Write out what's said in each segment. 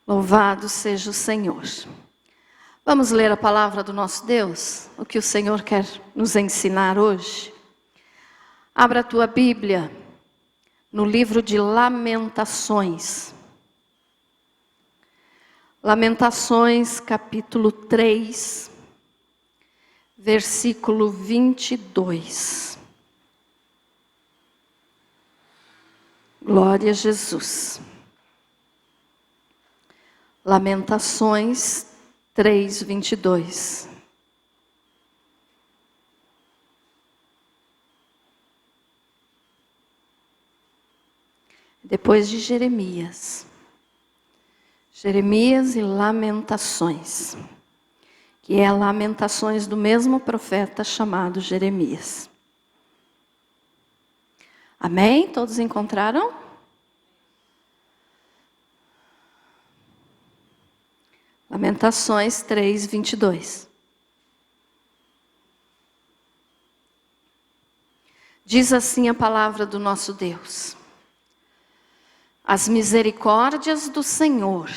Louvado seja o Senhor. Vamos ler a palavra do nosso Deus, o que o Senhor quer nos ensinar hoje. Abra a tua Bíblia no livro de Lamentações. Lamentações, capítulo 3, versículo 22. Glória a Jesus. Lamentações 3, 22. Depois de Jeremias. Jeremias e Lamentações. Que é Lamentações do mesmo profeta chamado Jeremias. Amém? Todos encontraram? Lamentações 3, 22. Diz assim a palavra do nosso Deus. As misericórdias do Senhor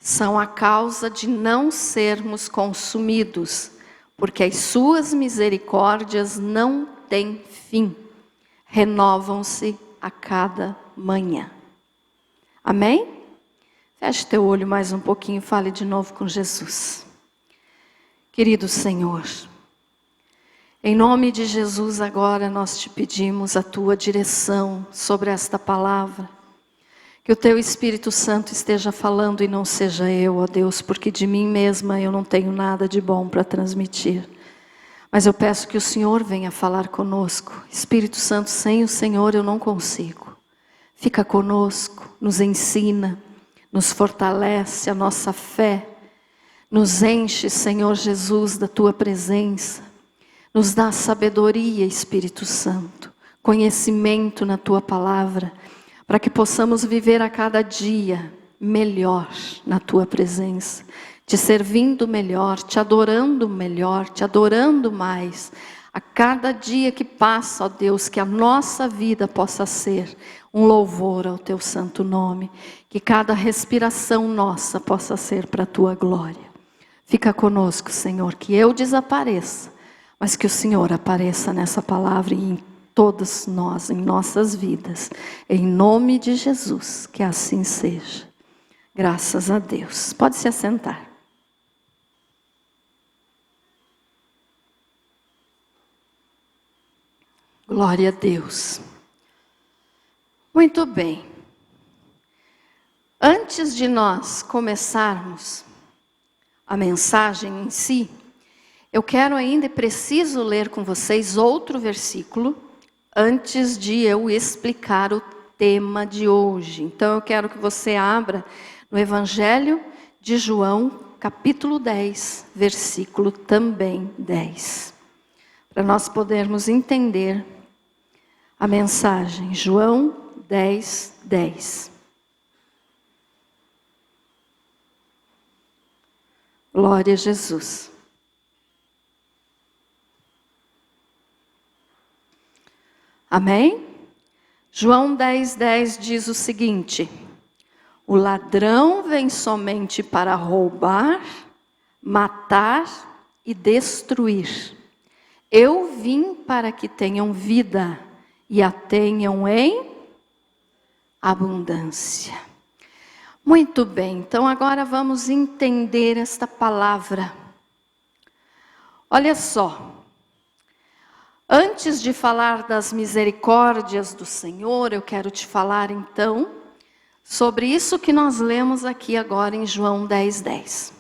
são a causa de não sermos consumidos, porque as suas misericórdias não têm fim, renovam-se a cada manhã. Amém? Feche teu olho mais um pouquinho e fale de novo com Jesus. Querido Senhor, em nome de Jesus agora nós te pedimos a tua direção sobre esta palavra. Que o teu Espírito Santo esteja falando e não seja eu, ó Deus, porque de mim mesma eu não tenho nada de bom para transmitir. Mas eu peço que o Senhor venha falar conosco. Espírito Santo, sem o Senhor eu não consigo. Fica conosco, nos ensina, nos fortalece a nossa fé, nos enche, Senhor Jesus, da tua presença, nos dá sabedoria, Espírito Santo, conhecimento na tua palavra, para que possamos viver a cada dia melhor na tua presença, te servindo melhor, te adorando mais. A cada dia que passa, ó Deus, que a nossa vida possa ser um louvor ao teu santo nome, que cada respiração nossa possa ser para a tua glória. Fica conosco, Senhor, que eu desapareça, mas que o Senhor apareça nessa palavra e em todos nós, em nossas vidas, em nome de Jesus, que assim seja. Graças a Deus. Pode se assentar. Glória a Deus. Muito bem. Antes de nós começarmos a mensagem em si, eu quero ainda e preciso ler com vocês outro versículo, antes de eu explicar o tema de hoje. Então eu quero que você abra no Evangelho de João, capítulo 10, versículo também 10. Para nós podermos entender a mensagem. João 10, 10. Glória a Jesus. Amém? João 10, 10 diz o seguinte: o ladrão vem somente para roubar, matar e destruir. Eu vim para que tenham vida e a tenham em abundância. Muito bem, então agora vamos entender esta palavra. Olha só. Antes de falar das misericórdias do Senhor, eu quero te falar então sobre isso que nós lemos aqui agora em João 10, 10.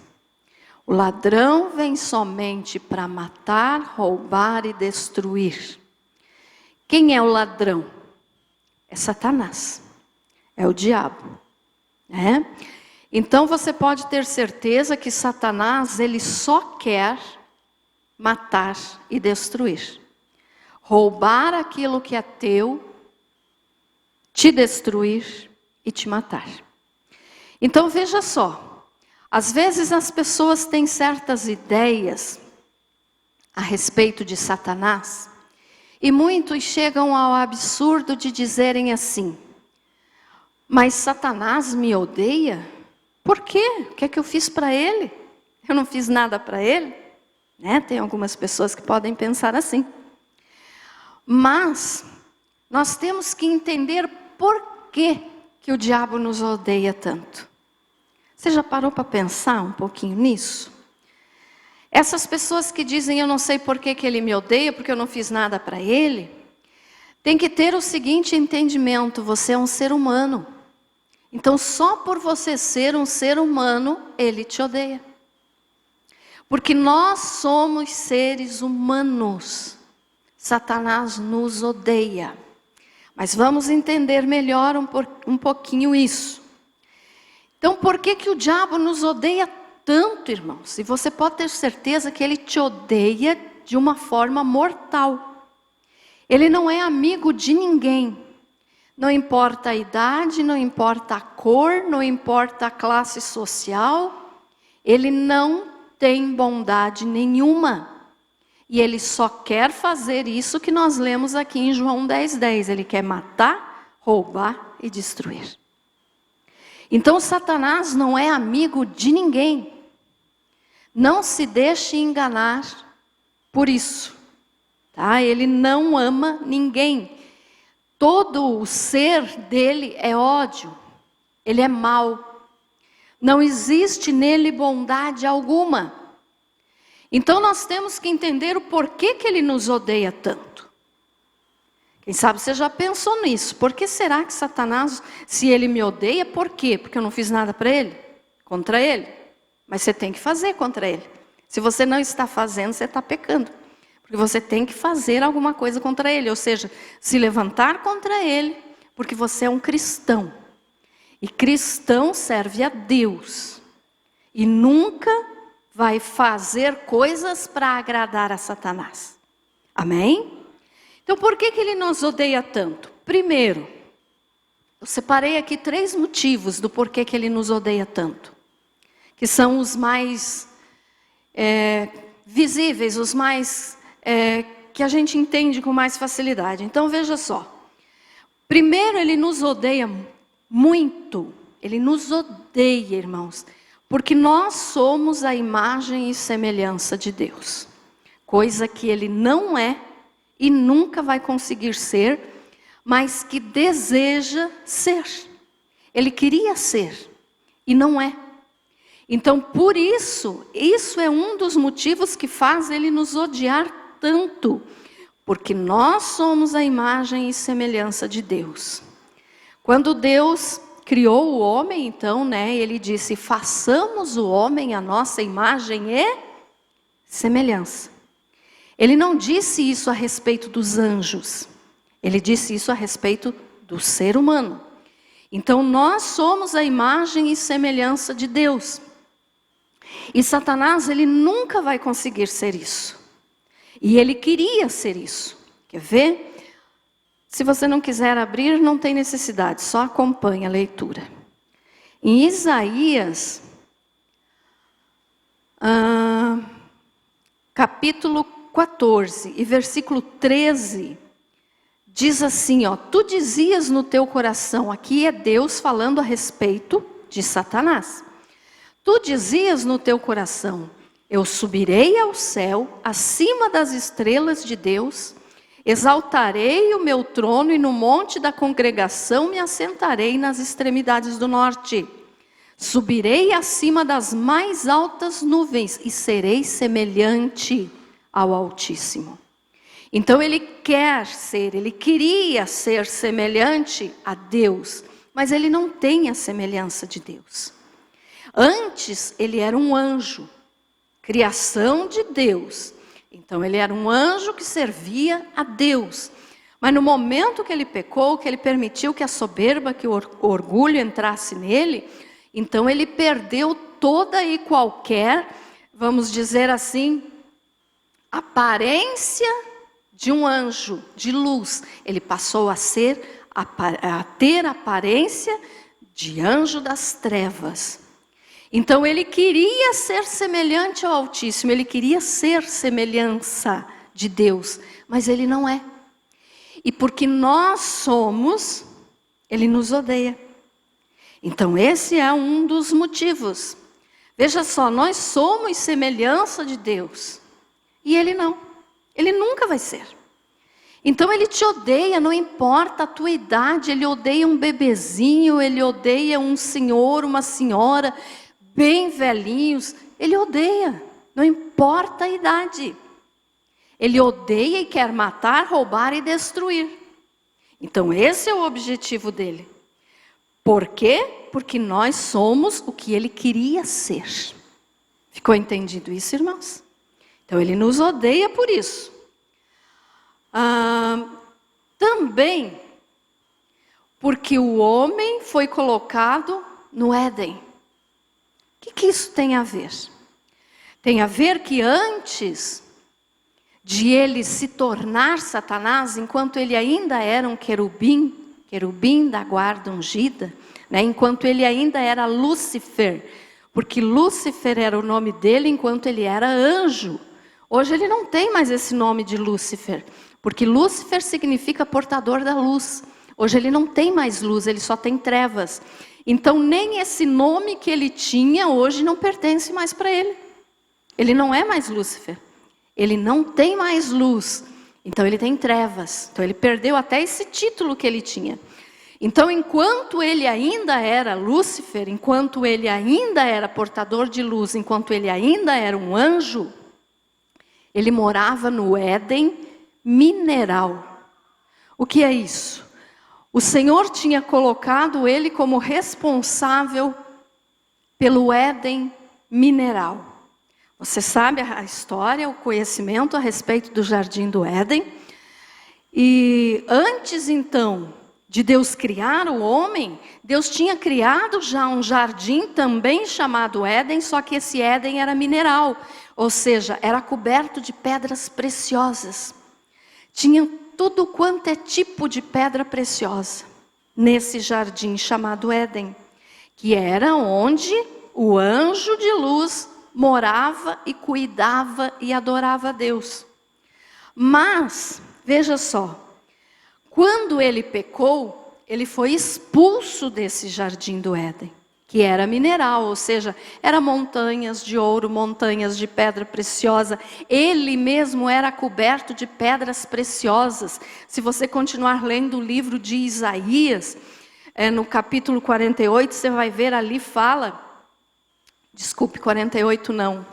O ladrão vem somente para matar, roubar e destruir. Quem é o ladrão? É Satanás, é o diabo, né? Então você pode ter certeza que Satanás, ele só quer matar e destruir. Roubar aquilo que é teu, te destruir e te matar. Então veja só, às vezes as pessoas têm certas ideias a respeito de Satanás, e muitos chegam ao absurdo de dizerem assim: mas Satanás me odeia? Por quê? O que é que eu fiz para ele? Eu não fiz nada para ele? Né? Tem algumas pessoas que podem pensar assim. Mas nós temos que entender por que o diabo nos odeia tanto. Você já parou para pensar um pouquinho nisso? Essas pessoas que dizem, eu não sei por que ele me odeia, porque eu não fiz nada para ele, tem que ter o seguinte entendimento: você é um ser humano. Então, só por você ser um ser humano, ele te odeia. Porque nós somos seres humanos. Satanás nos odeia. Mas vamos entender melhor um pouquinho isso. Então, por que o diabo nos odeia tanto, irmãos? E você pode ter certeza que ele te odeia de uma forma mortal. Ele não é amigo de ninguém. Não importa a idade, não importa a cor, não importa a classe social. Ele não tem bondade nenhuma. E ele só quer fazer isso que nós lemos aqui em João 10:10. Ele quer matar, roubar e destruir. Então Satanás não é amigo de ninguém. Não se deixe enganar por isso. Tá? Ele não ama ninguém. Todo o ser dele é ódio. Ele é mau. Não existe nele bondade alguma. Então nós temos que entender o porquê que ele nos odeia tanto. Quem sabe você já pensou nisso. Por que será que Satanás, se ele me odeia, por quê? Porque eu não fiz nada para ele? Contra ele? Mas você tem que fazer contra ele. Se você não está fazendo, você está pecando. Porque você tem que fazer alguma coisa contra ele. Ou seja, se levantar contra ele, porque você é um cristão. E cristão serve a Deus. E nunca vai fazer coisas para agradar a Satanás. Amém? Então, por que ele nos odeia tanto? Primeiro, eu separei aqui 3 motivos do porquê que ele nos odeia tanto. Que são os mais visíveis, os mais que a gente entende com mais facilidade. Então, veja só. Primeiro, ele nos odeia muito. Ele nos odeia, irmãos, porque nós somos a imagem e semelhança de Deus. Coisa que ele não é e nunca vai conseguir ser, mas que deseja ser. Ele queria ser e não é. Então, por isso é um dos motivos que faz ele nos odiar tanto. Porque nós somos a imagem e semelhança de Deus. Quando Deus criou o homem, então, ele disse, façamos o homem a nossa imagem e semelhança. Ele não disse isso a respeito dos anjos. Ele disse isso a respeito do ser humano. Então, nós somos a imagem e semelhança de Deus. E Satanás, ele nunca vai conseguir ser isso. E ele queria ser isso. Quer ver? Se você não quiser abrir, não tem necessidade. Só acompanhe a leitura. Em Isaías, capítulo 14 e versículo 13, diz assim, tu dizias no teu coração, aqui é Deus falando a respeito de Satanás. Tu dizias no teu coração, eu subirei ao céu, acima das estrelas de Deus, exaltarei o meu trono e no monte da congregação me assentarei nas extremidades do norte. Subirei acima das mais altas nuvens e serei semelhante ao Altíssimo. Então ele queria ser semelhante a Deus, mas ele não tem a semelhança de Deus. Antes ele era um anjo, criação de Deus. Então ele era um anjo que servia a Deus. Mas no momento que ele pecou, que ele permitiu que a soberba, que o orgulho entrasse nele, então ele perdeu toda e qualquer, vamos dizer assim, aparência de um anjo de luz. Ele passou a ter aparência de anjo das trevas. Então ele queria ser semelhante ao Altíssimo, ele queria ser semelhança de Deus, mas ele não é. E porque nós somos, ele nos odeia. Então esse é um dos motivos. Veja só, nós somos semelhança de Deus. E Ele não. Ele nunca vai ser. Então Ele te odeia, não importa a tua idade. Ele odeia um bebezinho, Ele odeia um senhor, uma senhora, bem velhinhos. Ele odeia, não importa a idade. Ele odeia e quer matar, roubar e destruir. Então esse é o objetivo dele. Por quê? Porque nós somos o que Ele queria ser. Ficou entendido isso, irmãos? Então Ele nos odeia por isso. Também porque o homem foi colocado no Éden. O que isso tem a ver? Tem a ver que antes de ele se tornar Satanás, enquanto ele ainda era um querubim da guarda ungida, né? Enquanto ele ainda era Lúcifer, porque Lúcifer era o nome dele enquanto ele era anjo. Hoje ele não tem mais esse nome de Lúcifer, porque Lúcifer significa portador da luz. Hoje ele não tem mais luz, ele só tem trevas. Então nem esse nome que ele tinha hoje não pertence mais para ele. Ele não é mais Lúcifer. Ele não tem mais luz. Então ele tem trevas. Então ele perdeu até esse título que ele tinha. Então enquanto ele ainda era Lúcifer, enquanto ele ainda era portador de luz, enquanto ele ainda era um anjo, ele morava no Éden mineral. O que é isso? O Senhor tinha colocado ele como responsável pelo Éden mineral. Você sabe a história, o conhecimento a respeito do jardim do Éden. E antes então de Deus criar o homem, Deus tinha criado já um jardim também chamado Éden, só que esse Éden era mineral, ou seja, era coberto de pedras preciosas. Tinha tudo quanto é tipo de pedra preciosa nesse jardim chamado Éden, que era onde o anjo de luz morava e cuidava e adorava a Deus. Mas, veja só, quando ele pecou, ele foi expulso desse jardim do Éden, que era mineral, ou seja, era montanhas de ouro, montanhas de pedra preciosa. Ele mesmo era coberto de pedras preciosas. Se você continuar lendo o livro de Isaías, no capítulo 48, você vai ver ali fala... Desculpe, 48 não.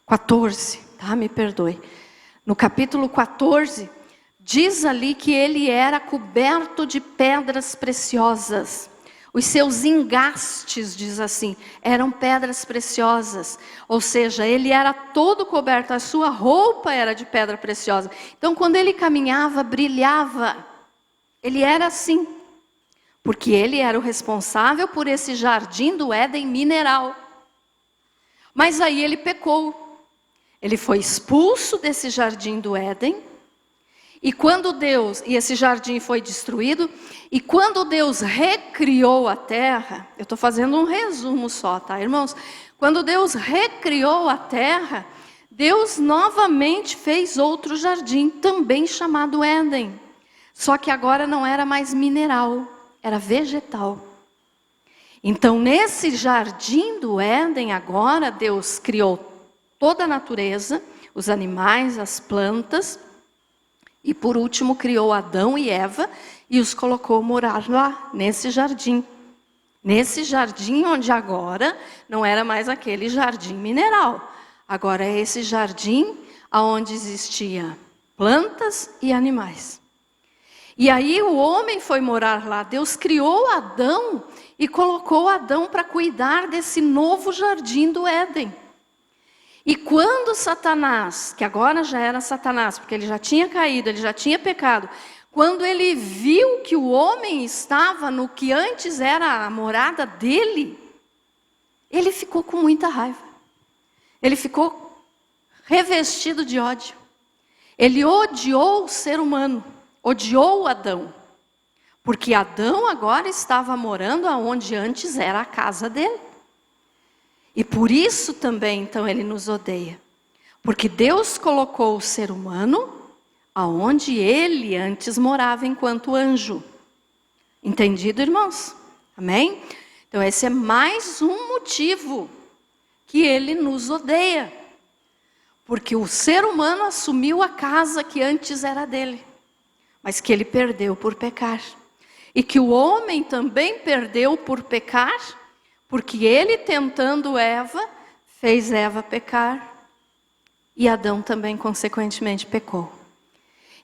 14, tá? Me perdoe. No capítulo 14, diz ali que ele era coberto de pedras preciosas. Os seus engastes, diz assim, eram pedras preciosas. Ou seja, ele era todo coberto, a sua roupa era de pedra preciosa. Então, quando ele caminhava, brilhava. Ele era assim. Porque ele era o responsável por esse jardim do Éden mineral. Mas aí ele pecou. Ele foi expulso desse jardim do Éden. E esse jardim foi destruído. E quando Deus recriou a terra, eu estou fazendo um resumo só, tá, irmãos? Quando Deus recriou a terra, Deus novamente fez outro jardim, também chamado Éden. Só que agora não era mais mineral. Era vegetal. Então, nesse jardim do Éden, agora, Deus criou toda a natureza, os animais, as plantas, e por último criou Adão e Eva, e os colocou morar lá, nesse jardim. Nesse jardim onde agora não era mais aquele jardim mineral. Agora é esse jardim onde existia plantas e animais. E aí o homem foi morar lá. Deus criou Adão e colocou Adão para cuidar desse novo jardim do Éden. E quando Satanás, que agora já era Satanás, porque ele já tinha caído, ele já tinha pecado, quando ele viu que o homem estava no que antes era a morada dele, ele ficou com muita raiva. Ele ficou revestido de ódio. Ele odiou o ser humano. Odiou Adão, porque Adão agora estava morando aonde antes era a casa dele. E por isso também, então, ele nos odeia. Porque Deus colocou o ser humano aonde ele antes morava enquanto anjo. Entendido, irmãos? Amém? Então esse é mais um motivo que ele nos odeia. Porque o ser humano assumiu a casa que antes era dele, mas que ele perdeu por pecar. E que o homem também perdeu por pecar, porque ele, tentando Eva, fez Eva pecar. E Adão também, consequentemente, pecou.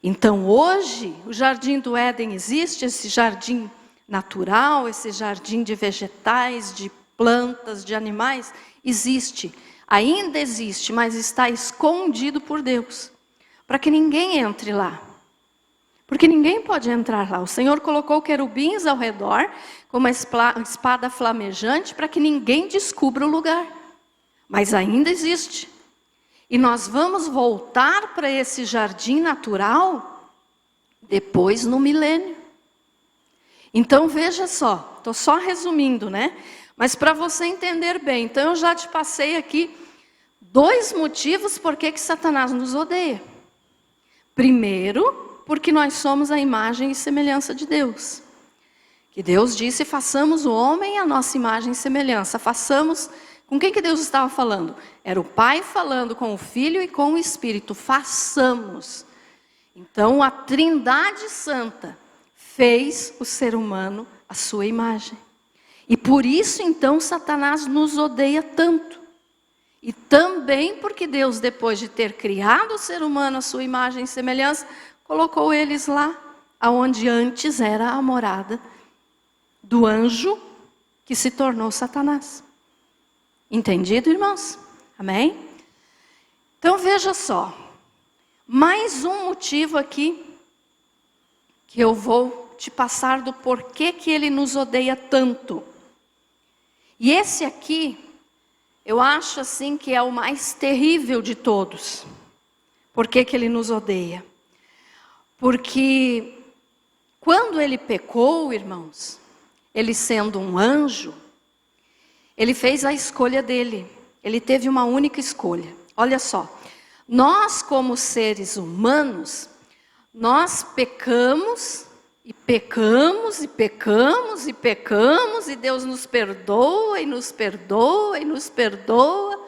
Então, hoje, o jardim do Éden existe, esse jardim natural, esse jardim de vegetais, de plantas, de animais, existe. Ainda existe, mas está escondido por Deus, para que ninguém entre lá. Porque ninguém pode entrar lá. O Senhor colocou querubins ao redor, com uma espada flamejante, para que ninguém descubra o lugar. Mas ainda existe. E nós vamos voltar para esse jardim natural depois no milênio. Então veja só, estou só resumindo, né? Mas para você entender bem, então eu já te passei aqui 2 motivos por que Satanás nos odeia. Primeiro, porque nós somos a imagem e semelhança de Deus. Que Deus disse, façamos o homem a nossa imagem e semelhança. Façamos, com quem que Deus estava falando? Era o Pai falando com o Filho e com o Espírito. Façamos. Então a Trindade Santa fez o ser humano a sua imagem. E por isso então Satanás nos odeia tanto. E também porque Deus, depois de ter criado o ser humano a sua imagem e semelhança, colocou eles lá, aonde antes era a morada do anjo que se tornou Satanás. Entendido, irmãos? Amém? Então veja só, mais um motivo aqui que eu vou te passar do porquê que ele nos odeia tanto. E esse aqui, eu acho assim que é o mais terrível de todos. Por que que ele nos odeia? Porque quando ele pecou, irmãos, ele sendo um anjo, ele fez a escolha dele. Ele teve uma única escolha. Olha só, nós como seres humanos, nós pecamos e pecamos e pecamos e pecamos e Deus nos perdoa e nos perdoa e nos perdoa.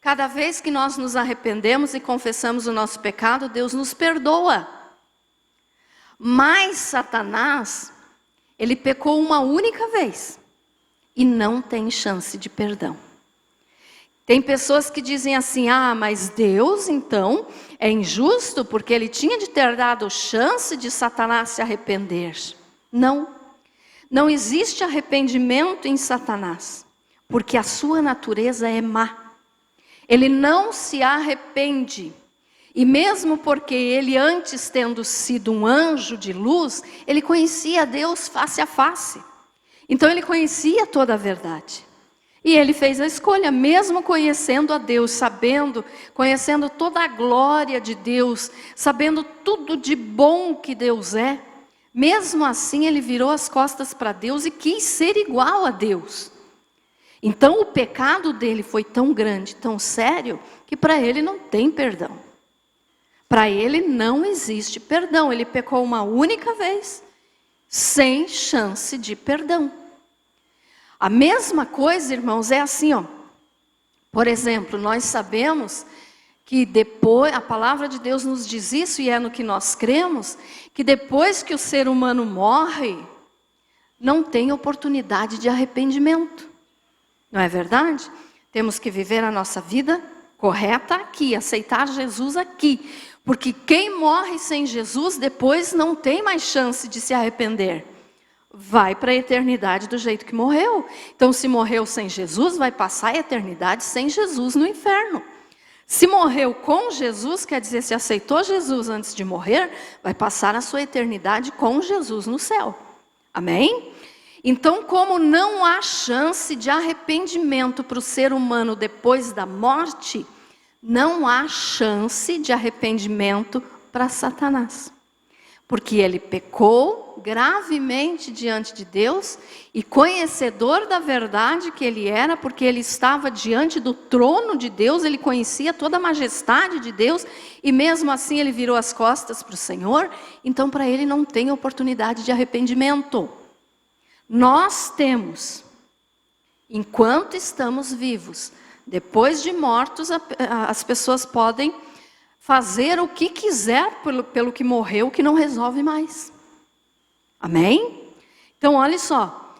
Cada vez que nós nos arrependemos e confessamos o nosso pecado, Deus nos perdoa. Mas Satanás, ele pecou uma única vez e não tem chance de perdão. Tem pessoas que dizem assim, mas Deus então é injusto porque ele tinha de ter dado chance de Satanás se arrepender. Não, não existe arrependimento em Satanás, porque a sua natureza é má. Ele não se arrepende. E mesmo porque ele, antes tendo sido um anjo de luz, ele conhecia Deus face a face. Então ele conhecia toda a verdade. E ele fez a escolha, mesmo conhecendo a Deus, conhecendo toda a glória de Deus, sabendo tudo de bom que Deus é. Mesmo assim ele virou as costas para Deus e quis ser igual a Deus. Então o pecado dele foi tão grande, tão sério, que para ele não tem perdão. Para ele não existe perdão. Ele pecou uma única vez, sem chance de perdão. A mesma coisa, irmãos, é assim, Por exemplo, nós sabemos que depois, a palavra de Deus nos diz isso, e é no que nós cremos, que depois que o ser humano morre, não tem oportunidade de arrependimento. Não é verdade? Temos que viver a nossa vida correta aqui, aceitar Jesus aqui. Porque quem morre sem Jesus, depois não tem mais chance de se arrepender. Vai para a eternidade do jeito que morreu. Então, se morreu sem Jesus, vai passar a eternidade sem Jesus no inferno. Se morreu com Jesus, quer dizer, se aceitou Jesus antes de morrer, vai passar a sua eternidade com Jesus no céu. Amém? Então, como não há chance de arrependimento para o ser humano depois da morte, não há chance de arrependimento para Satanás. Porque ele pecou gravemente diante de Deus e conhecedor da verdade que ele era, porque ele estava diante do trono de Deus, ele conhecia toda a majestade de Deus e mesmo assim ele virou as costas para o Senhor, então para ele não tem oportunidade de arrependimento. Nós temos, enquanto estamos vivos, depois de mortos, as pessoas podem fazer o que quiser pelo que morreu, que não resolve mais. Amém? Então, olha só.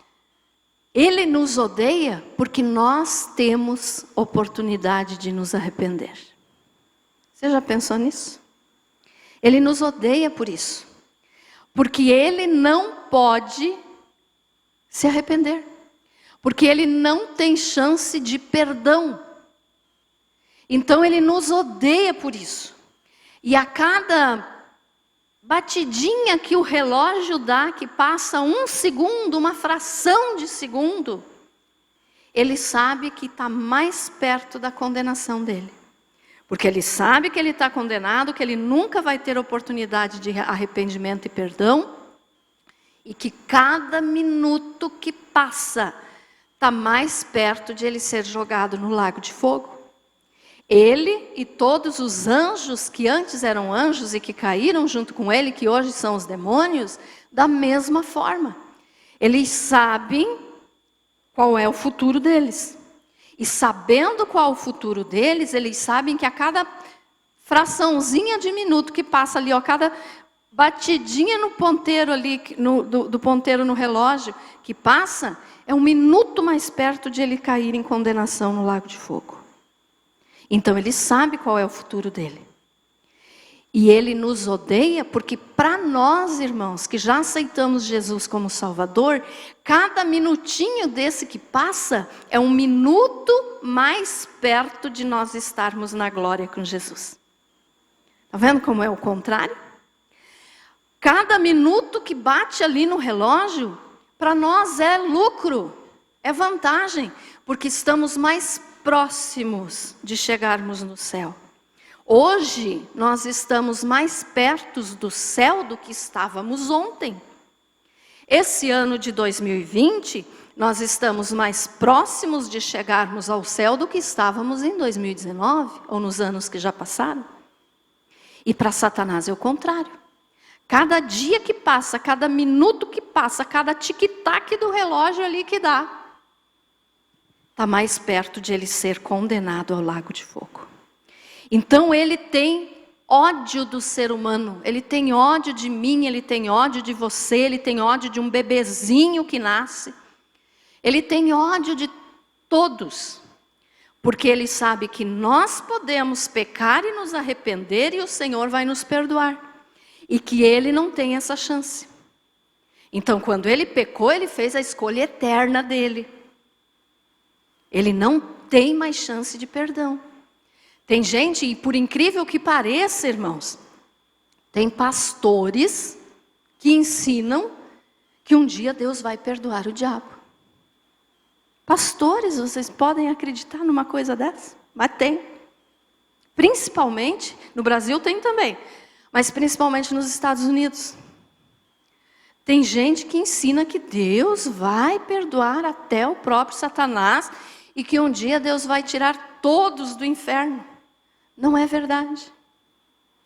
Ele nos odeia porque nós temos oportunidade de nos arrepender. Você já pensou nisso? Ele nos odeia por isso. Porque ele não pode se arrepender. Porque ele não tem chance de perdão. Então ele nos odeia por isso. E a cada batidinha que o relógio dá, que passa 1 segundo, uma fração de segundo, ele sabe que está mais perto da condenação dele. Porque ele sabe que ele está condenado, que ele nunca vai ter oportunidade de arrependimento e perdão, e que cada minuto que passa está mais perto de ele ser jogado no lago de fogo. Ele e todos os anjos que antes eram anjos e que caíram junto com ele, que hoje são os demônios, da mesma forma. Eles sabem qual é o futuro deles. E sabendo qual é o futuro deles, eles sabem que a cada fraçãozinha de minuto que passa ali, a cada batidinha no ponteiro ali, do ponteiro no relógio que passa, é 1 minuto mais perto de ele cair em condenação no lago de fogo. Então ele sabe qual é o futuro dele. E ele nos odeia porque para nós, irmãos, que já aceitamos Jesus como Salvador, cada minutinho desse que passa é 1 minuto mais perto de nós estarmos na glória com Jesus. Está vendo como é o contrário? Cada minuto que bate ali no relógio, para nós é lucro, é vantagem, porque estamos mais próximos de chegarmos no céu. Hoje, nós estamos mais perto do céu do que estávamos ontem. Esse ano de 2020, nós estamos mais próximos de chegarmos ao céu do que estávamos em 2019, ou nos anos que já passaram. E para Satanás é o contrário. Cada dia que passa, cada minuto que passa, cada tic-tac do relógio ali que dá, está mais perto de ele ser condenado ao lago de fogo. Então ele tem ódio do ser humano, ele tem ódio de mim, ele tem ódio de você, ele tem ódio de um bebezinho que nasce. Ele tem ódio de todos, porque ele sabe que nós podemos pecar e nos arrepender e o Senhor vai nos perdoar. E que ele não tem essa chance. Então, quando ele pecou, ele fez a escolha eterna dele. Ele não tem mais chance de perdão. Tem gente, e por incrível que pareça, irmãos, tem pastores que ensinam que um dia Deus vai perdoar o diabo. Pastores, vocês podem acreditar numa coisa dessa? Mas tem. Principalmente, no Brasil tem também, mas principalmente nos Estados Unidos. Tem gente que ensina que Deus vai perdoar até o próprio Satanás e que um dia Deus vai tirar todos do inferno. Não é verdade.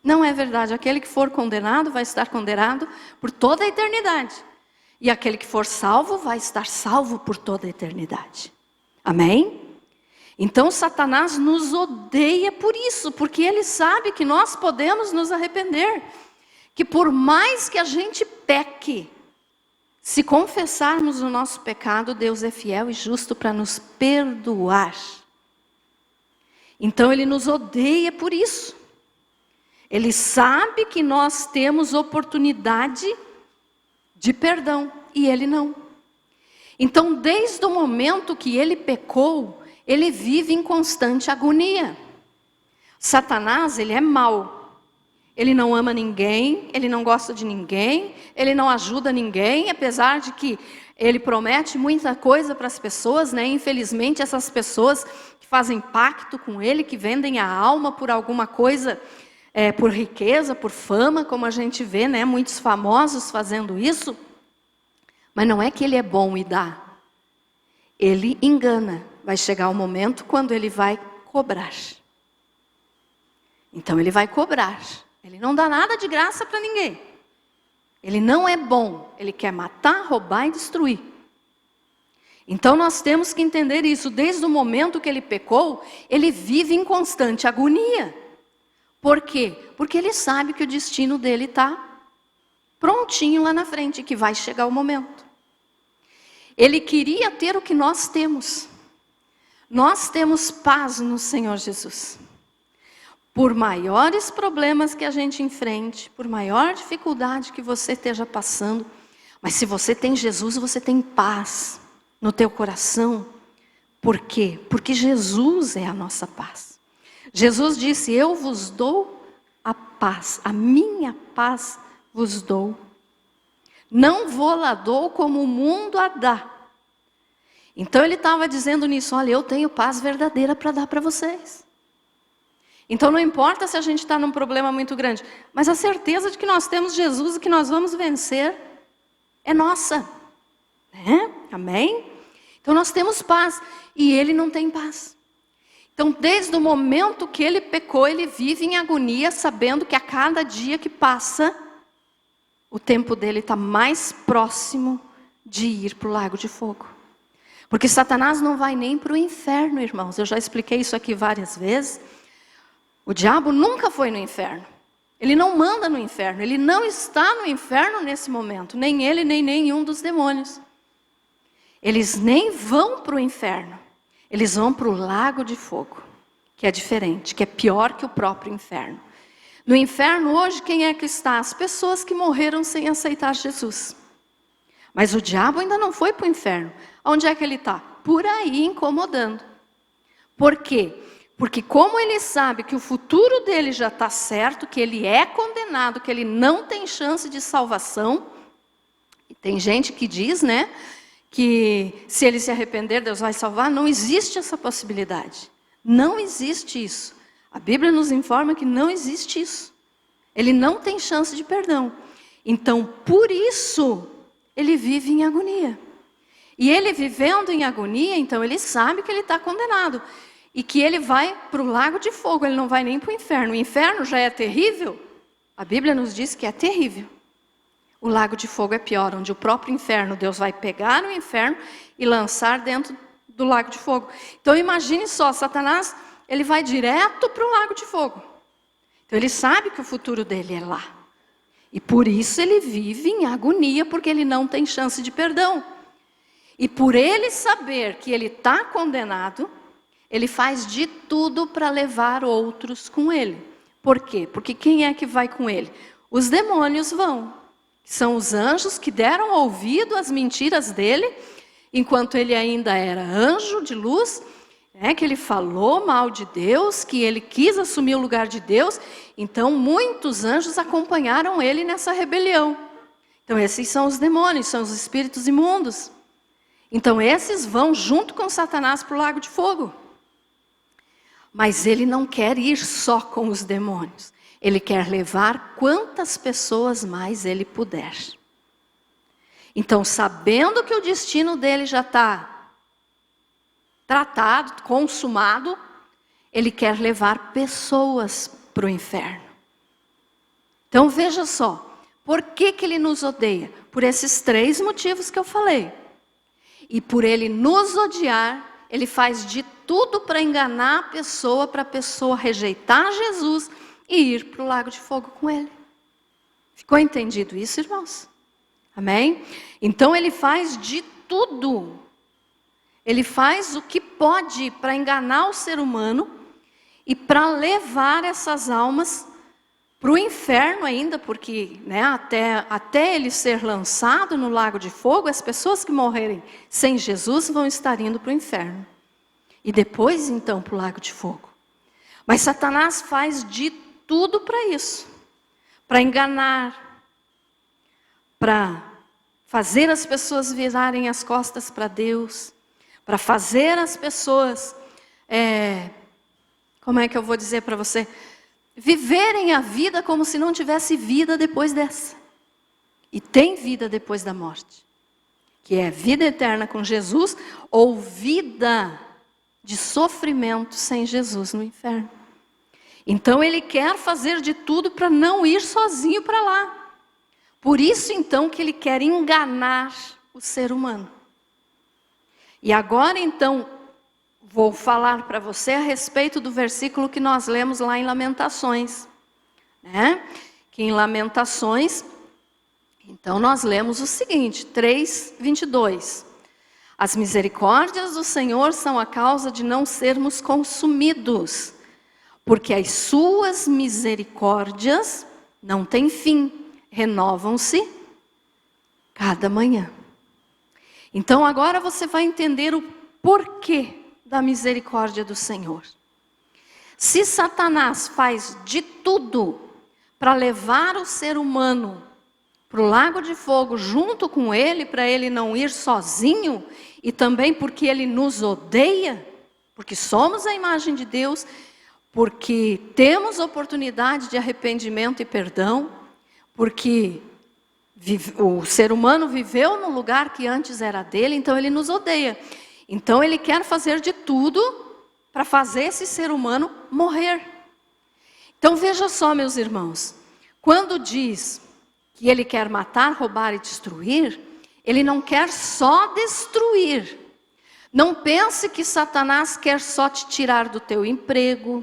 Não é verdade. Aquele que for condenado vai estar condenado por toda a eternidade. E aquele que for salvo vai estar salvo por toda a eternidade. Amém? Então Satanás nos odeia por isso, porque ele sabe que nós podemos nos arrepender. Que por mais que a gente peque, se confessarmos o nosso pecado, Deus é fiel e justo para nos perdoar. Então ele nos odeia por isso. Ele sabe que nós temos oportunidade de perdão e ele não. Então desde o momento que ele pecou, ele vive em constante agonia. Satanás, ele é mau. Ele não ama ninguém, ele não gosta de ninguém, ele não ajuda ninguém, apesar de que ele promete muita coisa para as pessoas, né? Infelizmente, essas pessoas que fazem pacto com ele, que vendem a alma por alguma coisa, por riqueza, por fama, como a gente vê, né? Muitos famosos fazendo isso. Mas não é que ele é bom e dá. Ele engana. Vai chegar o momento quando ele vai cobrar. Então ele vai cobrar. Ele não dá nada de graça para ninguém. Ele não é bom. Ele quer matar, roubar e destruir. Então nós temos que entender isso. Desde o momento que ele pecou, ele vive em constante agonia. Por quê? Porque ele sabe que o destino dele está prontinho lá na frente, que vai chegar o momento. Ele queria ter o que nós temos. Nós temos paz no Senhor Jesus. Por maiores problemas que a gente enfrente, por maior dificuldade que você esteja passando, mas se você tem Jesus, você tem paz no teu coração. Por quê? Porque Jesus é a nossa paz. Jesus disse: eu vos dou a paz, a minha paz vos dou. Não vou lá dou como o mundo a dá. Então ele estava dizendo nisso: olha, eu tenho paz verdadeira para dar para vocês. Então não importa se a gente está num problema muito grande, mas a certeza de que nós temos Jesus e que nós vamos vencer é nossa. Amém? Então nós temos paz e ele não tem paz. Então desde o momento que ele pecou, ele vive em agonia, sabendo que a cada dia que passa, o tempo dele está mais próximo de ir para o lago de fogo. Porque Satanás não vai nem para o inferno, irmãos. Eu já expliquei isso aqui várias vezes. O diabo nunca foi no inferno. Ele não manda no inferno. Ele não está no inferno nesse momento. Nem ele, nem nenhum dos demônios. Eles nem vão para o inferno. Eles vão para o lago de fogo. Que é diferente, que é pior que o próprio inferno. No inferno hoje, quem é que está? As pessoas que morreram sem aceitar Jesus. Mas o diabo ainda não foi para o inferno. Onde é que ele está? Por aí incomodando. Por quê? Porque como ele sabe que o futuro dele já está certo, que ele é condenado, que ele não tem chance de salvação. E tem gente que diz, que se ele se arrepender, Deus vai salvar. Não existe essa possibilidade. Não existe isso. A Bíblia nos informa que não existe isso. Ele não tem chance de perdão. Então, por isso, ele vive em agonia. E ele vivendo em agonia, então ele sabe que ele está condenado. E que ele vai para o lago de fogo, ele não vai nem para o inferno. O inferno já é terrível. A Bíblia nos diz que é terrível. O lago de fogo é pior, onde o próprio inferno, Deus vai pegar o inferno e lançar dentro do lago de fogo. Então imagine só, Satanás, ele vai direto para o lago de fogo. Então ele sabe que o futuro dele é lá. E por isso ele vive em agonia, porque ele não tem chance de perdão. E por ele saber que ele está condenado, ele faz de tudo para levar outros com ele. Por quê? Porque quem é que vai com ele? Os demônios vão. São os anjos que deram ouvido às mentiras dele, enquanto ele ainda era anjo de luz, que ele falou mal de Deus, que ele quis assumir o lugar de Deus. Então muitos anjos acompanharam ele nessa rebelião. Então esses são os demônios, são os espíritos imundos. Então esses vão junto com Satanás para o lago de fogo. Mas ele não quer ir só com os demônios. Ele quer levar quantas pessoas mais ele puder. Então, sabendo que o destino dele já está tratado, consumado, ele quer levar pessoas para o inferno. Então veja só, por que ele nos odeia? Por esses 3 motivos que eu falei. E por ele nos odiar, ele faz de tudo para enganar a pessoa, para a pessoa rejeitar Jesus e ir para o lago de fogo com ele. Ficou entendido isso, irmãos? Amém? Então ele faz de tudo. Ele faz o que pode para enganar o ser humano e para levar essas almas para o inferno ainda, porque até ele ser lançado no lago de fogo, as pessoas que morrerem sem Jesus vão estar indo para o inferno. E depois então para o lago de fogo. Mas Satanás faz de tudo para isso. Para enganar, para fazer as pessoas virarem as costas para Deus, para fazer as pessoas, como é que eu vou dizer para você? Viverem a vida como se não tivesse vida depois dessa. E tem vida depois da morte. Que é vida eterna com Jesus ou vida de sofrimento sem Jesus no inferno. Então ele quer fazer de tudo para não ir sozinho para lá. Por isso então que ele quer enganar o ser humano. E agora então, vou falar para você a respeito do versículo que nós lemos lá em Lamentações, né? Que em Lamentações, então nós lemos o seguinte, 3:22. As misericórdias do Senhor são a causa de não sermos consumidos, porque as suas misericórdias não têm fim, renovam-se cada manhã. Então agora você vai entender o porquê da misericórdia do Senhor. Se Satanás faz de tudo para levar o ser humano para o lago de fogo junto com ele, para ele não ir sozinho, e também porque ele nos odeia, porque somos a imagem de Deus, porque temos oportunidade de arrependimento e perdão, porque o ser humano viveu no lugar que antes era dele, então ele nos odeia. Então ele quer fazer de tudo para fazer esse ser humano morrer. Então veja só, meus irmãos, quando diz que ele quer matar, roubar e destruir, ele não quer só destruir. Não pense que Satanás quer só te tirar do teu emprego.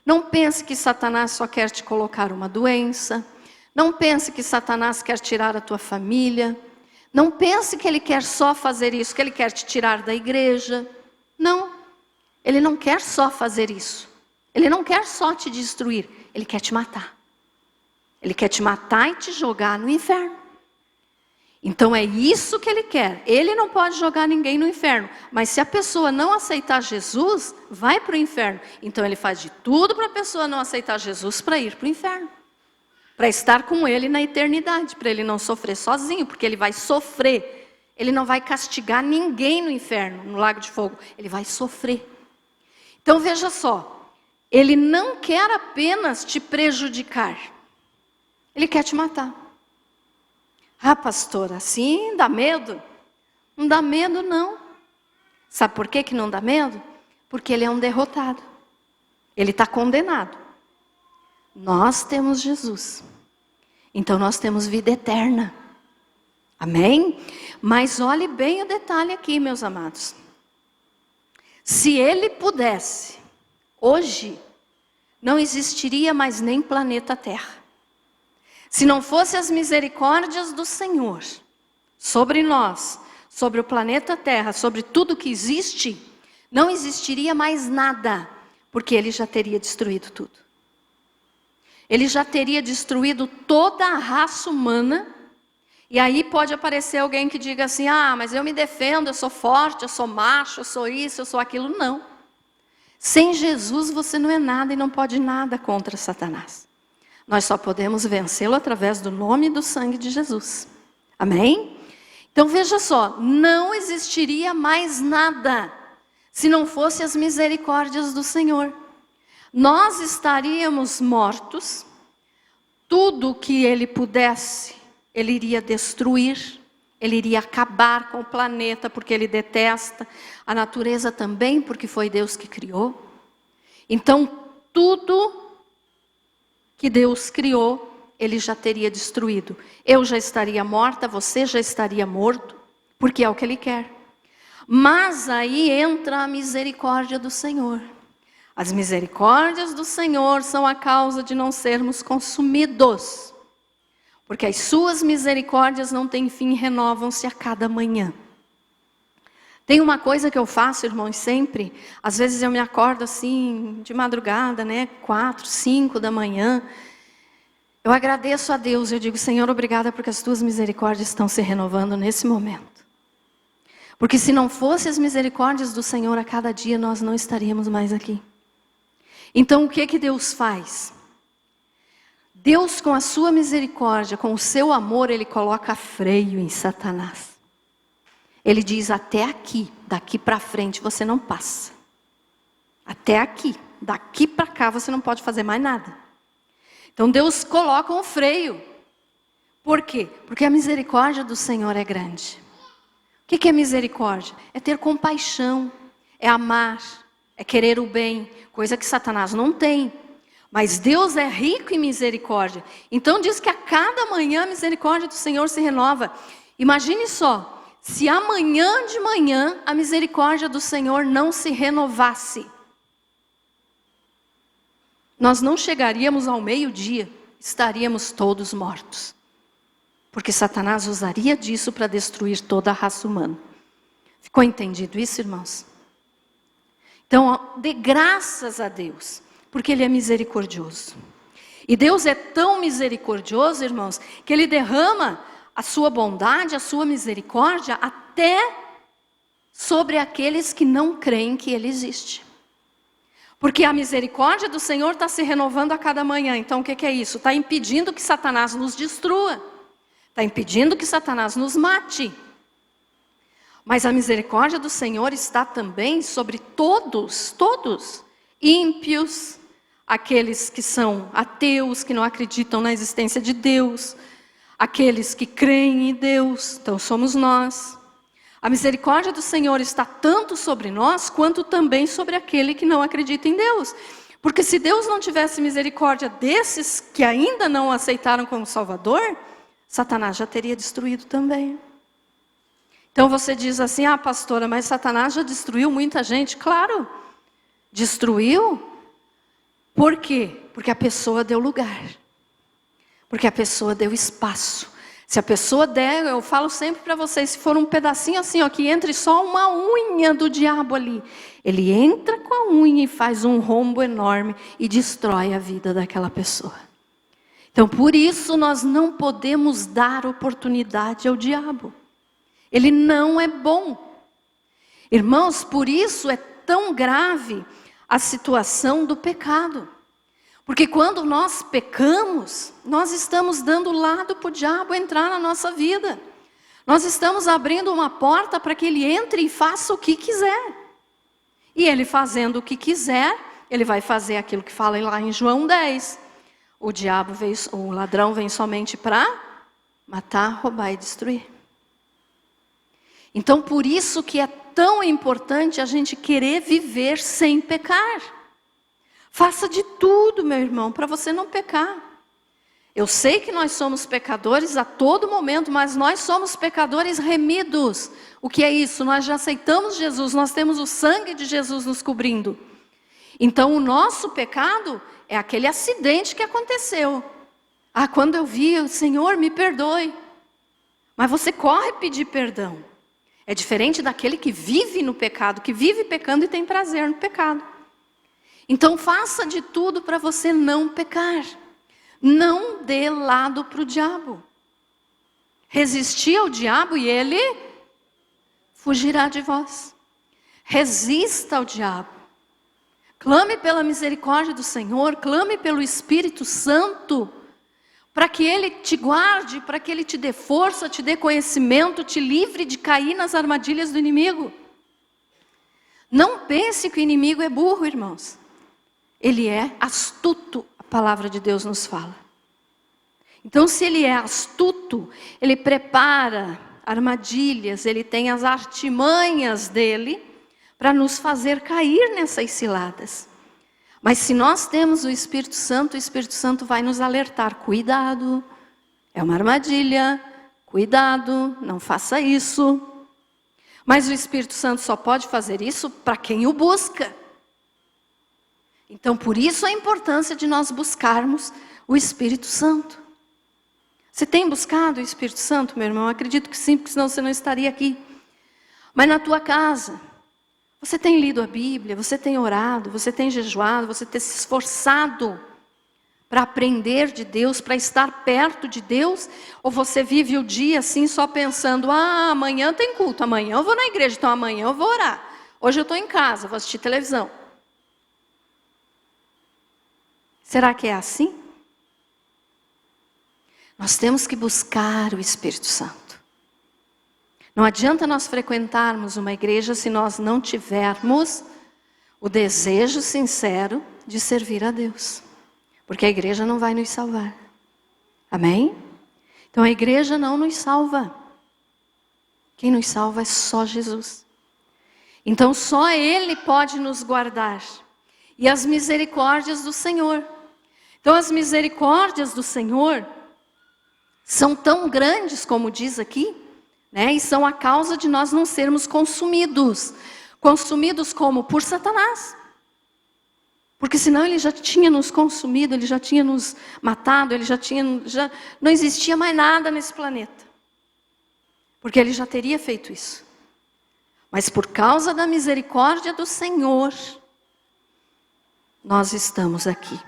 Não pense que Satanás só quer te colocar uma doença. Não pense que Satanás quer tirar a tua família. Não pense que ele quer só fazer isso, que ele quer te tirar da igreja. Não, ele não quer só fazer isso. Ele não quer só te destruir, ele quer te matar. Ele quer te matar e te jogar no inferno. Então é isso que ele quer. Ele não pode jogar ninguém no inferno. Mas se a pessoa não aceitar Jesus, vai para o inferno. Então ele faz de tudo para a pessoa não aceitar Jesus para ir para o inferno. Para estar com ele na eternidade. Para ele não sofrer sozinho, porque ele vai sofrer. Ele não vai castigar ninguém no inferno, no lago de fogo. Ele vai sofrer. Então veja só. Ele não quer apenas te prejudicar. Ele quer te matar. Ah, pastora, assim dá medo? Não dá medo, não. Sabe por que não dá medo? Porque ele é um derrotado. Ele está condenado. Nós temos Jesus. Então nós temos vida eterna. Amém? Mas olhe bem o detalhe aqui, meus amados. Se ele pudesse, hoje, não existiria mais nem planeta Terra. Se não fosse as misericórdias do Senhor sobre nós, sobre o planeta Terra, sobre tudo que existe, não existiria mais nada, porque ele já teria destruído tudo. Ele já teria destruído toda a raça humana, e aí pode aparecer alguém que diga assim, ah, mas eu me defendo, eu sou forte, eu sou macho, eu sou isso, eu sou aquilo. Não. Sem Jesus você não é nada e não pode nada contra Satanás. Nós só podemos vencê-lo através do nome e do sangue de Jesus. Amém? Então veja só, não existiria mais nada se não fosse as misericórdias do Senhor. Nós estaríamos mortos, tudo que ele pudesse, ele iria destruir, ele iria acabar com o planeta, porque ele detesta, a natureza também, porque foi Deus que criou. Então tudo que Deus criou, ele já teria destruído. Eu já estaria morta, você já estaria morto, porque é o que ele quer. Mas aí entra a misericórdia do Senhor. As misericórdias do Senhor são a causa de não sermos consumidos. Porque as suas misericórdias não têm fim, renovam-se a cada manhã. Tem uma coisa que eu faço, irmãos, sempre. Às vezes eu me acordo assim, de madrugada, 4, 5 da manhã. Eu agradeço a Deus, eu digo, Senhor, obrigada porque as tuas misericórdias estão se renovando nesse momento. Porque se não fossem as misericórdias do Senhor a cada dia, nós não estaríamos mais aqui. Então o que Deus faz? Deus, com a sua misericórdia, com o seu amor, ele coloca freio em Satanás. Ele diz, até aqui, daqui para frente você não passa. Até aqui, daqui para cá você não pode fazer mais nada. Então Deus coloca um freio. Por quê? Porque a misericórdia do Senhor é grande. O que é misericórdia? É ter compaixão, é amar, é querer o bem, coisa que Satanás não tem. Mas Deus é rico em misericórdia. Então diz que a cada manhã a misericórdia do Senhor se renova. Imagine só. se amanhã de manhã a misericórdia do Senhor não se renovasse, nós não chegaríamos ao meio-dia, estaríamos todos mortos. Porque Satanás usaria disso para destruir toda a raça humana. Ficou entendido isso, irmãos? Então, dê graças a Deus, porque Ele é misericordioso. E Deus é tão misericordioso, irmãos, que Ele derrama a sua bondade, a sua misericórdia, até sobre aqueles que não creem que Ele existe. Porque a misericórdia do Senhor está se renovando a cada manhã. Então o que é isso? Está impedindo que Satanás nos destrua. Está impedindo que Satanás nos mate. Mas a misericórdia do Senhor está também sobre todos, ímpios, aqueles que são ateus, que não acreditam na existência de Deus, aqueles que creem em Deus, então somos nós. A misericórdia do Senhor está tanto sobre nós, quanto também sobre aquele que não acredita em Deus. Porque se Deus não tivesse misericórdia desses que ainda não o aceitaram como Salvador, Satanás já teria destruído também. Então você diz assim, pastora, mas Satanás já destruiu muita gente. Claro, destruiu. Por quê? Porque a pessoa deu lugar. Porque a pessoa deu espaço. Se a pessoa der, eu falo sempre para vocês, se for um pedacinho assim, que entre só uma unha do diabo ali, ele entra com a unha e faz um rombo enorme e destrói a vida daquela pessoa. Então, por isso nós não podemos dar oportunidade ao diabo. Ele não é bom. Irmãos, por isso é tão grave a situação do pecado. Porque quando nós pecamos, nós estamos dando lado para o diabo entrar na nossa vida. Nós estamos abrindo uma porta para que ele entre e faça o que quiser. E ele fazendo o que quiser, ele vai fazer aquilo que fala lá em João 10. O ladrão vem somente para matar, roubar e destruir. Então por isso que é tão importante a gente querer viver sem pecar. Faça de tudo, meu irmão, para você não pecar. Eu sei que nós somos pecadores a todo momento, mas nós somos pecadores remidos. O que é isso? Nós já aceitamos Jesus, nós temos o sangue de Jesus nos cobrindo. Então o nosso pecado é aquele acidente que aconteceu. Quando eu vi, o Senhor me perdoe. Mas você corre pedir perdão. É diferente daquele que vive no pecado, que vive pecando e tem prazer no pecado. Então faça de tudo para você não pecar. Não dê lado para o diabo. Resistir ao diabo e ele fugirá de vós. Resista ao diabo. Clame pela misericórdia do Senhor, clame pelo Espírito Santo, para que Ele te guarde, para que Ele te dê força, te dê conhecimento, te livre de cair nas armadilhas do inimigo. Não pense que o inimigo é burro, irmãos. Ele é astuto, a palavra de Deus nos fala. Então, se ele é astuto, ele prepara armadilhas, ele tem as artimanhas dele para nos fazer cair nessas ciladas. Mas se nós temos o Espírito Santo vai nos alertar. Cuidado, é uma armadilha, cuidado, não faça isso. Mas o Espírito Santo só pode fazer isso para quem o busca. Então, por isso a importância de nós buscarmos o Espírito Santo. Você tem buscado o Espírito Santo, meu irmão? Eu acredito que sim, porque senão você não estaria aqui. Mas na tua casa, você tem lido a Bíblia, você tem orado, você tem jejuado, você tem se esforçado para aprender de Deus, para estar perto de Deus? Ou você vive o dia assim só pensando, amanhã tem culto, amanhã eu vou na igreja, então amanhã eu vou orar. Hoje eu estou em casa, vou assistir televisão. Será que é assim? Nós temos que buscar o Espírito Santo. Não adianta nós frequentarmos uma igreja se nós não tivermos o desejo sincero de servir a Deus. Porque a igreja não vai nos salvar. Amém? Então a igreja não nos salva. Quem nos salva é só Jesus. Então só Ele pode nos guardar. E as misericórdias do Senhor. Então as misericórdias do Senhor são tão grandes, como diz aqui, né? E são a causa de nós não sermos consumidos. Consumidos como? Por Satanás. Porque senão ele já tinha nos consumido, ele já tinha nos matado, já não existia mais nada nesse planeta. Porque ele já teria feito isso. Mas por causa da misericórdia do Senhor, nós estamos aqui.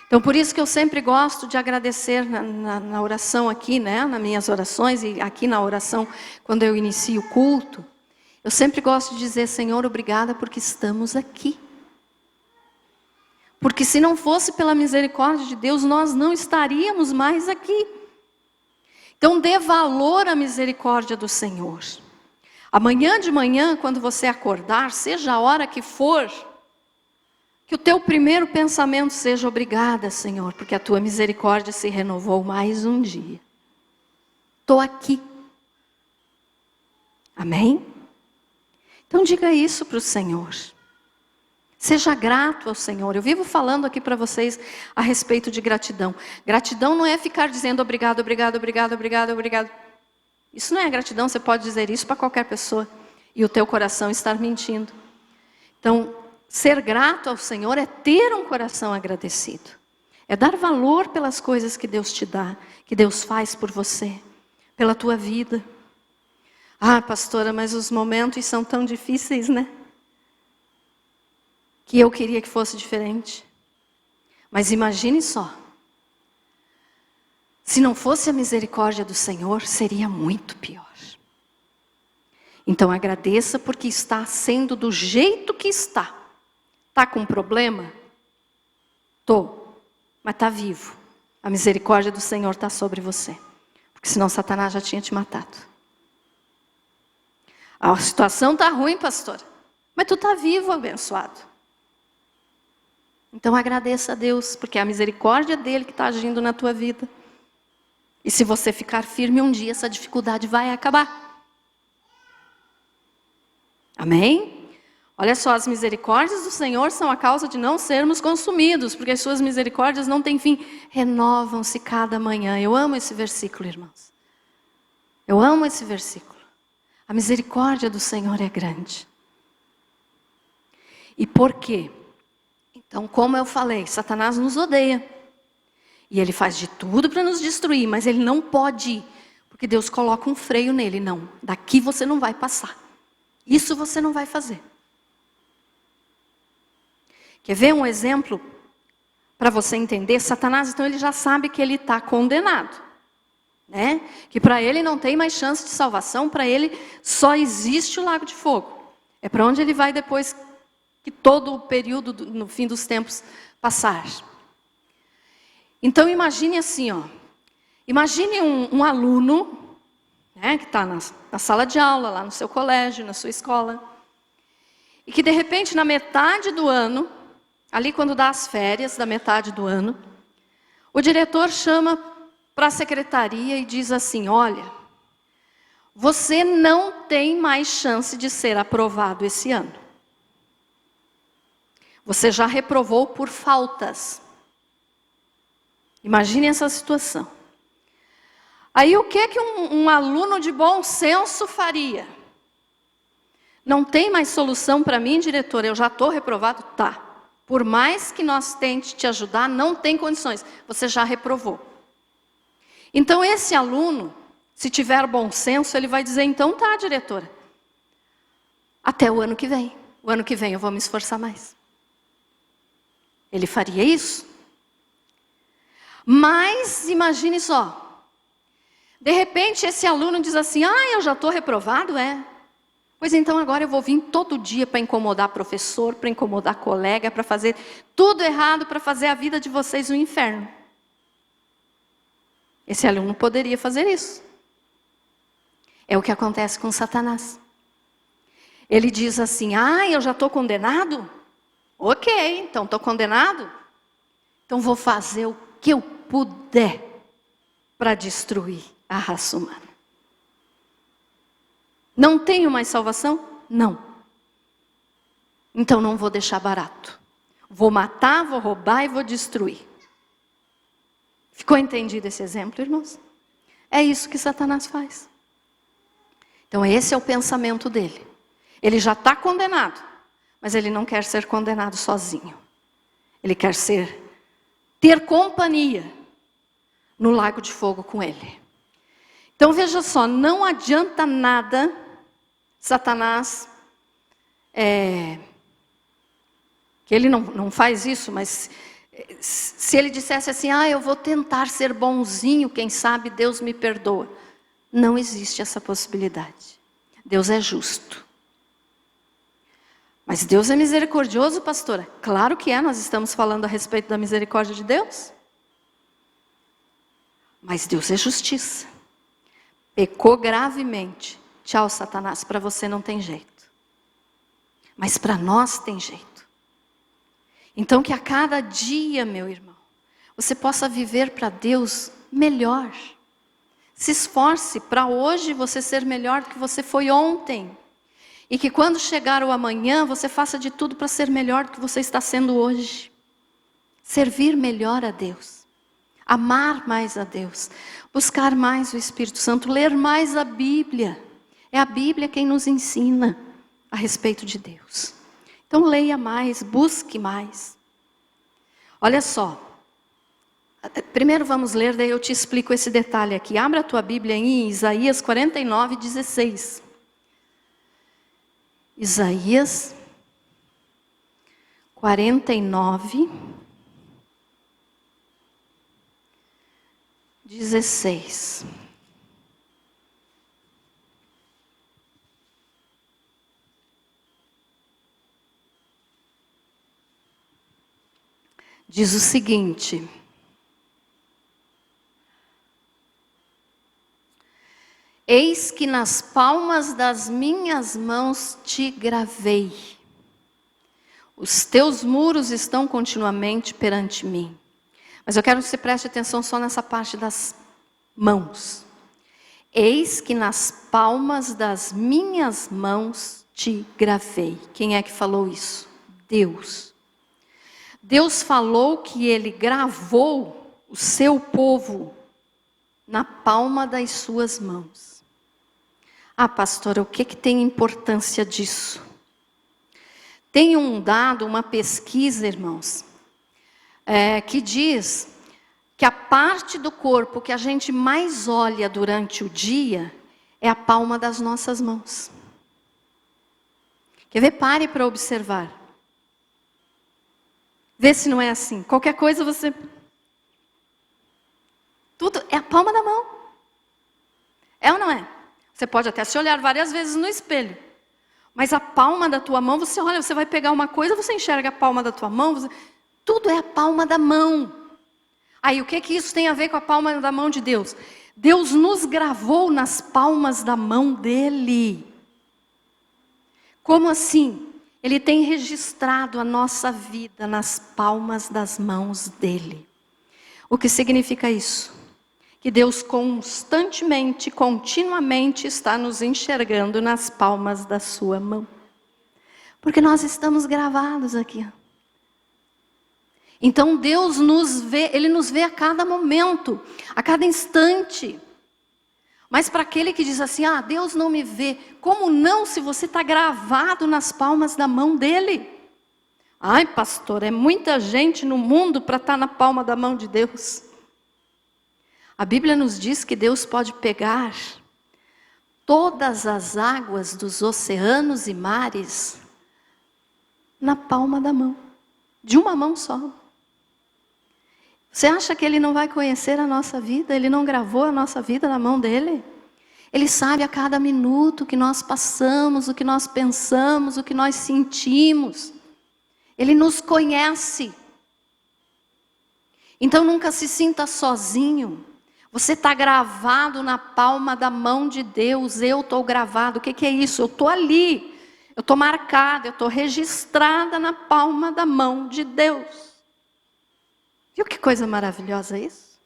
Então por isso que eu sempre gosto de agradecer na oração aqui, né? Nas minhas orações e aqui na oração, quando eu inicio o culto. Eu sempre gosto de dizer, Senhor, obrigada porque estamos aqui. Porque se não fosse pela misericórdia de Deus, nós não estaríamos mais aqui. Então dê valor à misericórdia do Senhor. Amanhã de manhã, quando você acordar, seja a hora que for, que o teu primeiro pensamento seja obrigada, Senhor, porque a tua misericórdia se renovou mais um dia. Estou aqui. Amém? Então diga isso para o Senhor. Seja grato ao Senhor. Eu vivo falando aqui para vocês a respeito de gratidão. Gratidão não é ficar dizendo obrigado, obrigado, obrigado, obrigado, obrigado. Isso não é gratidão, você pode dizer isso para qualquer pessoa. E o teu coração estar mentindo. Então, ser grato ao Senhor é ter um coração agradecido. É dar valor pelas coisas que Deus te dá, que Deus faz por você, pela tua vida. Ah, pastora, mas os momentos são tão difíceis, né? Que eu queria que fosse diferente. Mas imagine só. Se não fosse a misericórdia do Senhor, seria muito pior. Então agradeça porque está sendo do jeito que está. Está com problema? Estou. Mas está vivo. A misericórdia do Senhor está sobre você. Porque senão Satanás já tinha te matado. A situação está ruim, pastora. Mas tu está vivo, abençoado. Então agradeça a Deus, porque é a misericórdia dele que está agindo na tua vida. E se você ficar firme, um dia essa dificuldade vai acabar. Amém? Olha só, as misericórdias do Senhor são a causa de não sermos consumidos, porque as suas misericórdias não têm fim, renovam-se cada manhã. Eu amo esse versículo, irmãos. Eu amo esse versículo. A misericórdia do Senhor é grande. E por quê? Então, como eu falei, Satanás nos odeia. E ele faz de tudo para nos destruir, mas ele não pode, porque Deus coloca um freio nele. Não, daqui você não vai passar. Isso você não vai fazer. Quer ver um exemplo para você entender? Satanás, então, ele já sabe que ele está condenado. Né? Que para ele não tem mais chance de salvação, para ele só existe o lago de fogo. É para onde ele vai depois que todo o período no fim dos tempos passar. Então imagine assim, ó. Imagine um aluno, né, que está na sala de aula, lá no seu colégio, na sua escola, e que de repente na metade do ano, ali quando dá as férias da metade do ano, o diretor chama para a secretaria e diz assim, olha, você não tem mais chance de ser aprovado esse ano. Você já reprovou por faltas. Imagine essa situação. Aí o que um aluno de bom senso faria? Não tem mais solução para mim, diretor, eu já estou reprovado? Tá. Por mais que nós tente te ajudar, não tem condições. Você já reprovou. Então esse aluno, se tiver bom senso, ele vai dizer, então tá, diretora. Até o ano que vem. O ano que vem eu vou me esforçar mais. Ele faria isso? Mas imagine só. De repente esse aluno diz assim, eu já estou reprovado, é? Pois então agora eu vou vir todo dia para incomodar professor, para incomodar colega, para fazer tudo errado, para fazer a vida de vocês um inferno. Esse aluno poderia fazer isso. É o que acontece com Satanás. Ele diz assim, eu já estou condenado? Ok, então estou condenado? Então vou fazer o que eu puder para destruir a raça humana. Não tenho mais salvação? Não. Então não vou deixar barato. Vou matar, vou roubar e vou destruir. Ficou entendido esse exemplo, irmãos? É isso que Satanás faz. Então esse é o pensamento dele. Ele já está condenado, mas ele não quer ser condenado sozinho. Ele quer ter companhia no lago de fogo com ele. Então veja só, não adianta nada Satanás, que ele não faz isso, mas se ele dissesse assim, eu vou tentar ser bonzinho, quem sabe Deus me perdoa. Não existe essa possibilidade. Deus é justo. Mas Deus é misericordioso, pastora? Claro que é, nós estamos falando a respeito da misericórdia de Deus. Mas Deus é justiça. Pecou gravemente. Tchau, Satanás, para você não tem jeito. Mas para nós tem jeito. Então que a cada dia, meu irmão, você possa viver para Deus melhor. Se esforce para hoje você ser melhor do que você foi ontem. E que quando chegar o amanhã, você faça de tudo para ser melhor do que você está sendo hoje. Servir melhor a Deus. Amar mais a Deus. Buscar mais o Espírito Santo. Ler mais a Bíblia. É a Bíblia quem nos ensina a respeito de Deus. Então leia mais, busque mais. Olha só. Primeiro vamos ler, daí eu te explico esse detalhe aqui. Abra a tua Bíblia em Isaías 49, 16. Isaías 49, 16. Diz o seguinte: eis que nas palmas das minhas mãos te gravei. Os teus muros estão continuamente perante mim. Mas eu quero que você preste atenção só nessa parte das mãos. Eis que nas palmas das minhas mãos te gravei. Quem é que falou isso? Deus. Deus falou que Ele gravou o seu povo na palma das suas mãos. Pastora, o que tem importância disso? Tem um dado, uma pesquisa, irmãos, que diz que a parte do corpo que a gente mais olha durante o dia é a palma das nossas mãos. Quer ver? Pare para observar. Vê se não é assim. Qualquer coisa você... Tudo é a palma da mão. É ou não é? Você pode até se olhar várias vezes no espelho. Mas a palma da tua mão, você olha, você vai pegar uma coisa, você enxerga a palma da tua mão. Tudo é a palma da mão. Aí o que isso tem a ver com a palma da mão de Deus? Deus nos gravou nas palmas da mão dEle. Como assim? Ele tem registrado a nossa vida nas palmas das mãos dEle. O que significa isso? Que Deus constantemente, continuamente está nos enxergando nas palmas da sua mão. Porque nós estamos gravados aqui. Então Deus nos vê, Ele nos vê a cada momento, a cada instante. Mas para aquele que diz assim, Deus não me vê. Como não, se você está gravado nas palmas da mão dEle? Ai, pastor, é muita gente no mundo para estar na palma da mão de Deus. A Bíblia nos diz que Deus pode pegar todas as águas dos oceanos e mares na palma da mão, de uma mão só. Você acha que Ele não vai conhecer a nossa vida? Ele não gravou a nossa vida na mão dEle? Ele sabe a cada minuto que nós passamos, o que nós pensamos, o que nós sentimos. Ele nos conhece. Então nunca se sinta sozinho. Você está gravado na palma da mão de Deus. Eu estou gravado. O que é isso? Eu estou ali. Eu estou marcada. Eu estou registrada na palma da mão de Deus. Viu que coisa maravilhosa isso?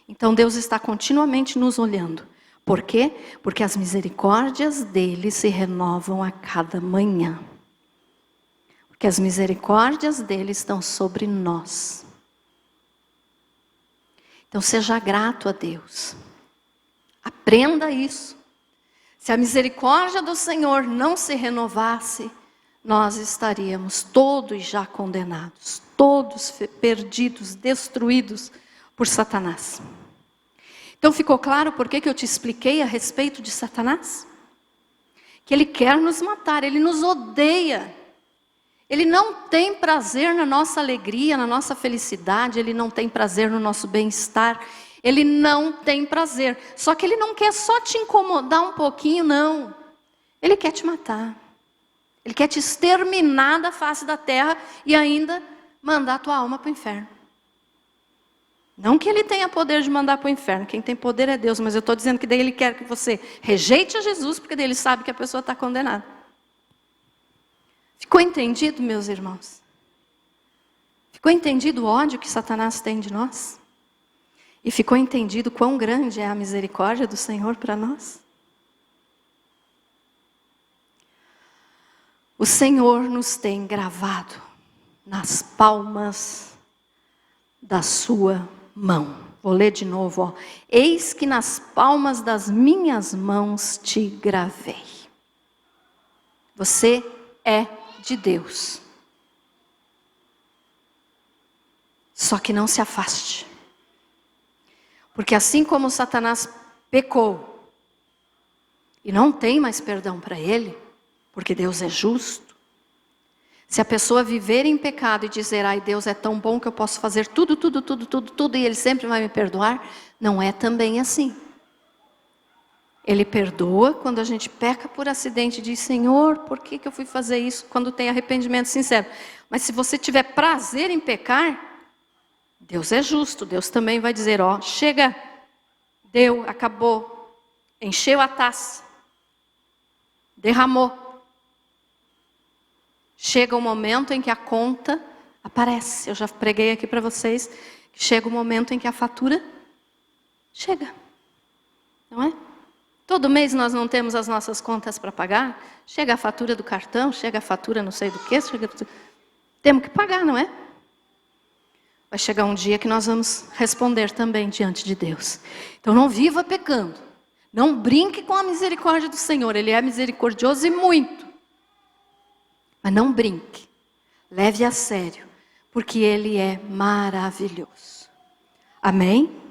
Então Deus está continuamente nos olhando. Por quê? Porque as misericórdias dele se renovam a cada manhã. Porque as misericórdias dele estão sobre nós. Então seja grato a Deus. Aprenda isso. Se a misericórdia do Senhor não se renovasse, nós estaríamos todos já condenados, todos perdidos, destruídos por Satanás. Então ficou claro por que eu te expliquei a respeito de Satanás? Que ele quer nos matar, ele nos odeia. Ele não tem prazer na nossa alegria, na nossa felicidade, ele não tem prazer no nosso bem-estar, ele não tem prazer. Só que ele não quer só te incomodar um pouquinho, não. Ele quer te matar. Ele quer te exterminar da face da terra e ainda mandar a tua alma para o inferno. Não que ele tenha poder de mandar para o inferno, quem tem poder é Deus, mas eu estou dizendo que daí ele quer que você rejeite a Jesus, porque daí ele sabe que a pessoa está condenada. Ficou entendido, meus irmãos? Ficou entendido o ódio que Satanás tem de nós? E ficou entendido quão grande é a misericórdia do Senhor para nós? O Senhor nos tem gravado nas palmas da sua mão. Vou ler de novo, ó. Eis que nas palmas das minhas mãos te gravei. Você é de Deus. Só que não se afaste. Porque assim como Satanás pecou e não tem mais perdão para ele, porque Deus é justo, se a pessoa viver em pecado e dizer, ai, Deus é tão bom que eu posso fazer tudo, e ele sempre vai me perdoar, não é também assim. Ele perdoa quando a gente peca por acidente e diz, Senhor, por que eu fui fazer isso? Quando tem arrependimento sincero. Mas se você tiver prazer em pecar, Deus é justo, Deus também vai dizer, ó, chega, deu, acabou, encheu a taça, derramou. Chega o momento em que a conta aparece. Eu já preguei aqui para vocês que chega o momento em que a fatura chega. Não é? Todo mês nós não temos as nossas contas para pagar. Chega a fatura do cartão, chega a fatura não sei do que. Temos que pagar, não é? Vai chegar um dia que nós vamos responder também diante de Deus. Então não viva pecando. Não brinque com a misericórdia do Senhor. Ele é misericordioso e muito. Mas não brinque, leve a sério, porque Ele é maravilhoso. Amém?